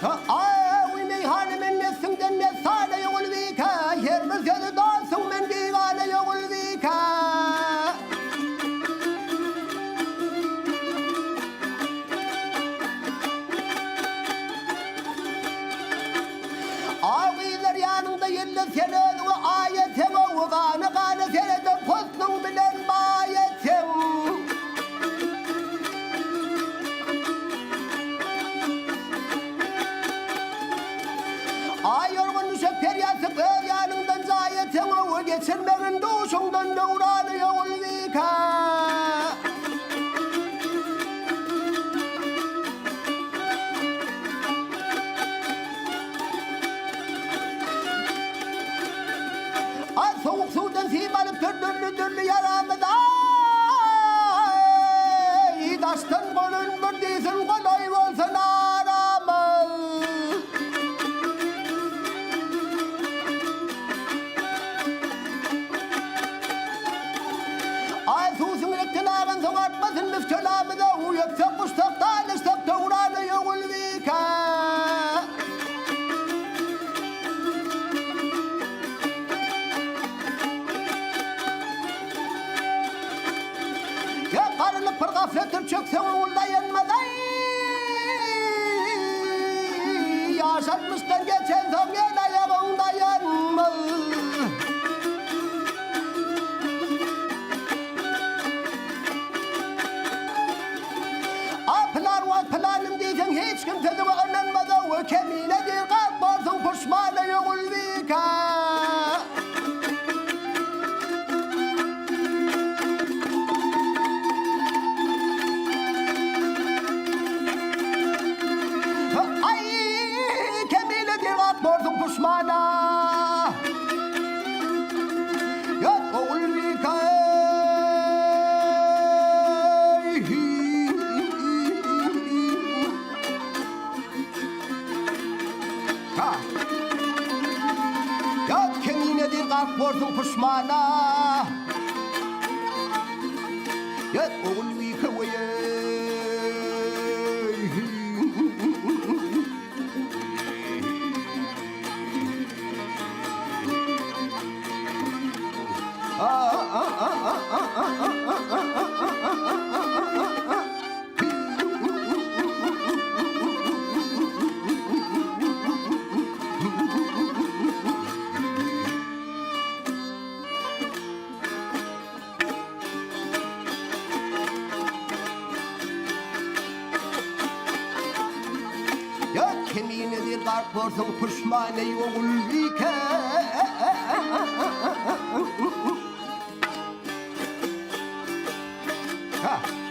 Ay meyhanemin nesinden ne sade yol vika. Yerimiz sözü dalsın men divane yol vika. Ağıylar yanında yerle seni ödüğü ayetim o kanı kanı seni de postun bilen mayetim. Ay yorgun düşek feryatı kır yanından zayetim o geçirmenin duşundan doğranı yol vika. Soğuk sudan simalıp türlü yaramız ay taştan kolun bir değilsin kolay olsun aramız. Ay susun rektin ağın soğartmasın müfçölamıza uyaksak kuştak tanıştak doğranı yol vika. Karılık bir gaflettir çökse oğulda yenmez ay. Yaşatmıştan geçen son gel ayağında yenmez. Plan var planım diyeceksin hiç kimse de önlenmez o kemine değil kalk borzun pişmanı yol vika. Bordum puşmana yok oğul vika. Yok keminedir kalk bordum puşmana yok oğul vika. Ya keminedir kalk borzun pişmane oğul vika. Ha.